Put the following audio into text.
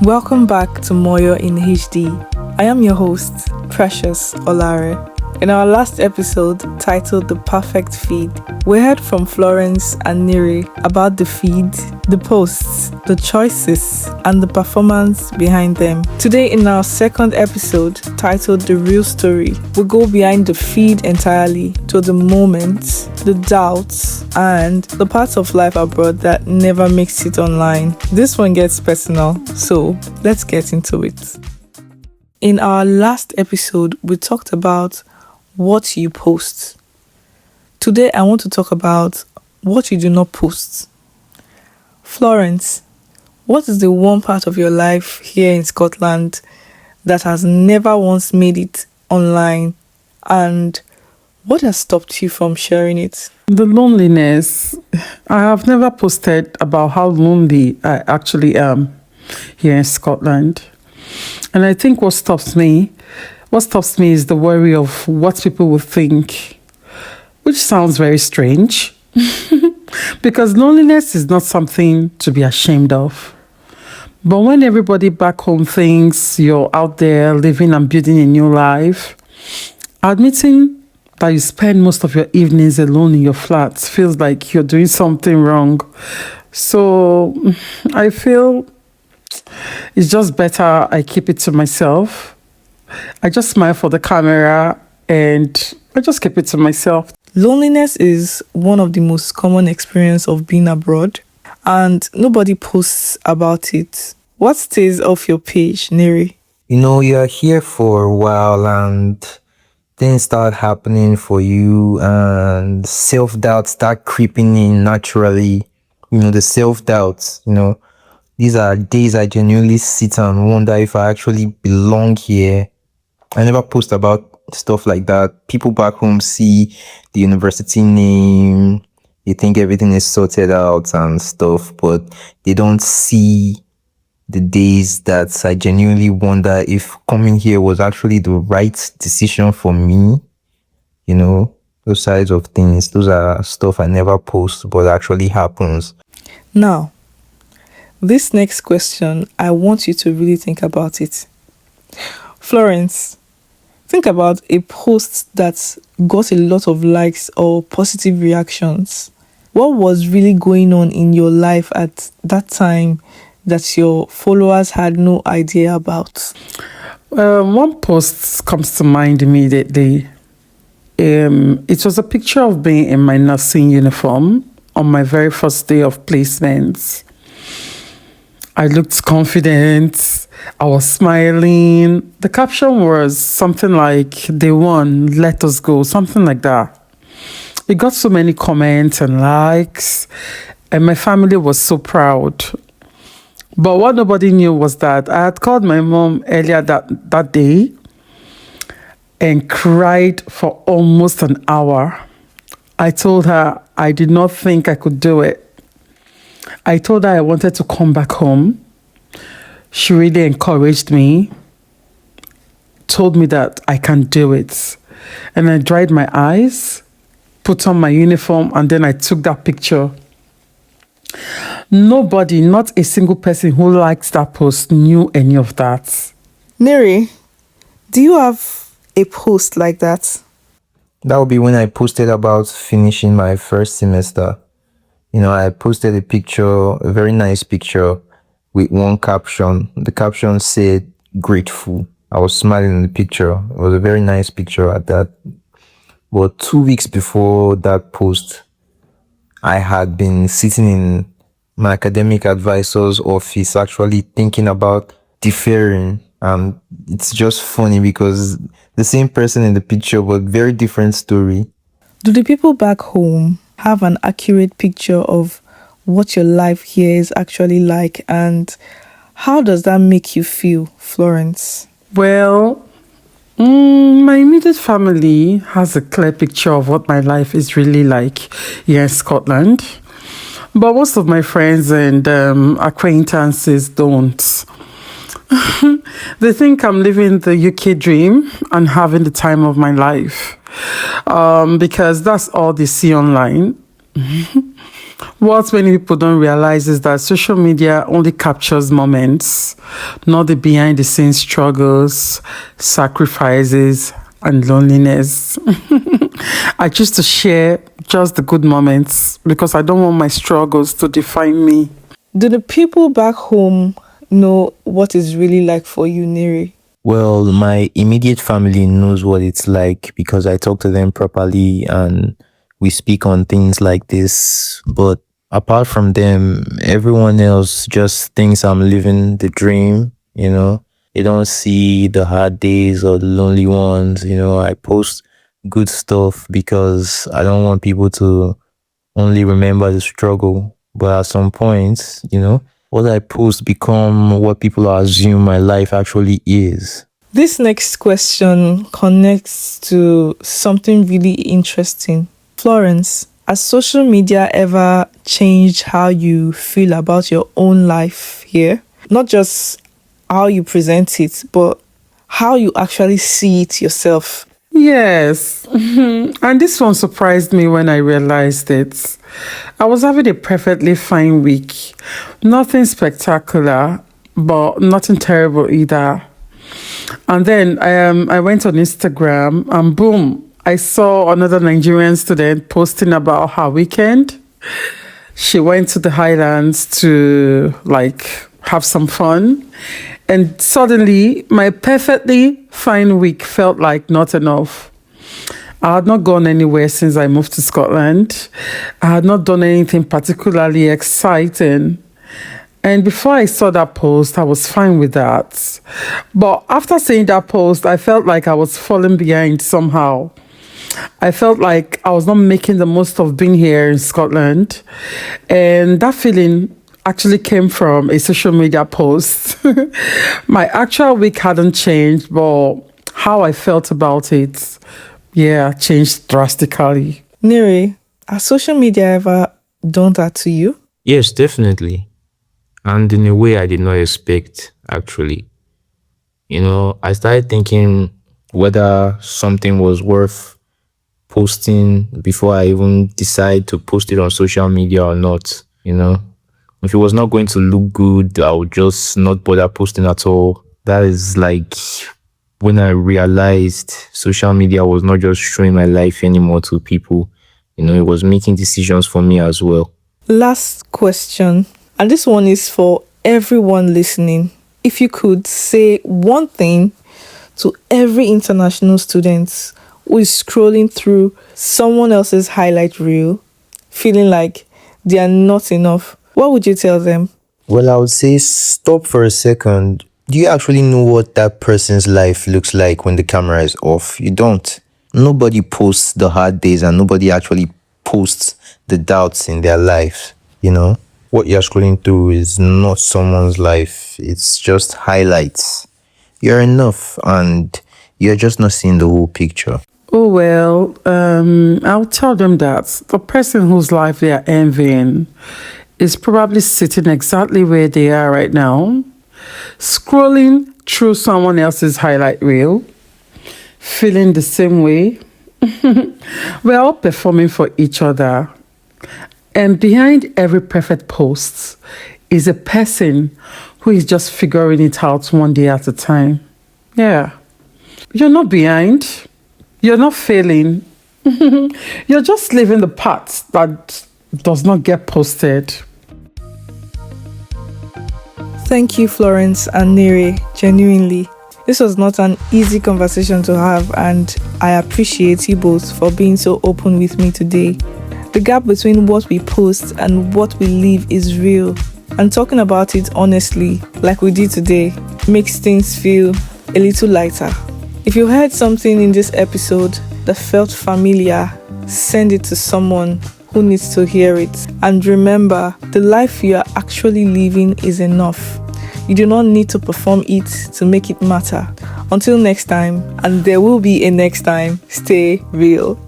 Welcome back to Moyo in HD. I am your host, Precious Olare. In our last episode, titled The Perfect Feed, we heard from Florence and Nere about the feed, the posts, the choices, and the performance behind them. Today, in our second episode, titled The Real Story, we go behind the feed entirely to the moments, the doubts, and the parts of life abroad that never makes it online. This one gets personal, so let's get into it. In our last episode, we talked about what you post. Today, I want to talk about what you do not post. Florence, what is the one part of your life here in Scotland that has never once made it online, and what has stopped you from sharing it? The loneliness. I have never posted about how lonely I actually am here in Scotland. And I think what stops me is the worry of what people will think, which sounds very strange because loneliness is not something to be ashamed of. But when everybody back home thinks you're out there living and building a new life, admitting that you spend most of your evenings alone in your flat feels like you're doing something wrong. So I feel it's just better I keep it to myself. I just smile for the camera and I just keep it to myself. Loneliness is one of the most common experiences of being abroad, and nobody posts about it. What stays off your page, Nere? You're here for a while and things start happening for you and self-doubt start creeping in naturally. The self-doubts, these are days I genuinely sit and wonder if I actually belong here. I never post about stuff like that. People back home see the university name, they think everything is sorted out and stuff, but they don't see the days that I genuinely wonder if coming here was actually the right decision for me. Those sides of things, those are stuff I never post, but actually happens. Now, this next question, I want you to really think about it. Florence, think about a post that got a lot of likes or positive reactions. What was really going on in your life at that time that your followers had no idea about? One post comes to mind immediately. It was a picture of me in my nursing uniform on my very first day of placement. I looked confident. I was smiling. The caption was something like, "Day one, let us go," something like that. It got so many comments and likes, and my family was so proud. But what nobody knew was that I had called my mom earlier that day and cried for almost an hour. I told her I did not think I could do it. I told her I wanted to come back home. She really encouraged me, told me that I can do it. And I dried my eyes, put on my uniform, and then I took that picture. Nobody, not a single person who liked that post knew any of that. Nere, do you have a post like that? That would be when I posted about finishing my first semester. I posted a picture, a very nice picture with one caption. The caption said, "Grateful." I was smiling in the picture. It was a very nice picture at that. But 2 weeks before that post, I had been sitting in my academic advisor's office actually thinking about deferring. And it's just funny because the same person in the picture, but very different story. Do the people back home have an accurate picture of what your life here is actually like, and how does that make you feel, Florence? Well, my immediate family has a clear picture of what my life is really like here in Scotland. But most of my friends and acquaintances don't. They think I'm living the UK dream and having the time of my life because that's all they see online. What many people don't realize is that social media only captures moments, not the behind the scenes struggles, sacrifices, and loneliness. I choose to share just the good moments because I don't want my struggles to define me. Do the people back home know what it's really like for you, Neri? Well, my immediate family knows what it's like because I talk to them properly and we speak on things like this. But apart from them, everyone else just thinks I'm living the dream, you know. They don't see the hard days or the lonely ones, you know. I post good stuff because I don't want people to only remember the struggle. But at some point, you know, what I post become what people assume my life actually is. This next question connects to something really interesting. Florence, has social media ever changed how you feel about your own life here? Not just how you present it, but how you actually see it yourself. Yes. And this one surprised me when I realized it. I was having a perfectly fine week. Nothing spectacular, but nothing terrible either. And then I went on Instagram and boom, I saw another Nigerian student posting about her weekend. She went to the highlands to like have some fun. And suddenly, my perfectly fine week felt like not enough. I had not gone anywhere since I moved to Scotland. I had not done anything particularly exciting. And before I saw that post, I was fine with that. But after seeing that post, I felt like I was falling behind somehow. I felt like I was not making the most of being here in Scotland. And that feeling actually came from a social media post. My actual week hadn't changed, but how I felt about it, yeah, changed drastically. Neri, has social media ever done that to you? Yes, definitely. And in a way I did not expect, actually. You know, I started thinking whether something was worth posting before I even decide to post it on social media or not. You know, if it was not going to look good, I would just not bother posting at all. That is like when I realized social media was not just showing my life anymore to people. You know, it was making decisions for me as well. Last question, and this one is for everyone listening. If you could say one thing to every international student who is scrolling through someone else's highlight reel, feeling like they are not enough, what would you tell them? Well, I would say stop for a second. Do you actually know what that person's life looks like when the camera is off? You don't. Nobody posts the hard days and nobody actually posts the doubts in their life. You know, what you're scrolling through is not someone's life, it's just highlights. You're enough and you're just not seeing the whole picture. Oh, well, I'll tell them that the person whose life they are envying is probably sitting exactly where they are right now, scrolling through someone else's highlight reel, feeling the same way. We're all performing for each other. And behind every perfect post is a person who is just figuring it out one day at a time. Yeah. You're not behind. You're not failing. You're just living the part that does not get posted. Thank you, Florence and Nere, genuinely. This was not an easy conversation to have, and I appreciate you both for being so open with me today. The gap between what we post and what we live is real, and talking about it honestly, like we did today, makes things feel a little lighter. If you heard something in this episode that felt familiar, send it to someone who needs to hear it. And remember, the life you are actually living is enough. You do not need to perform it to make it matter. Until next time, and there will be a next time, stay real.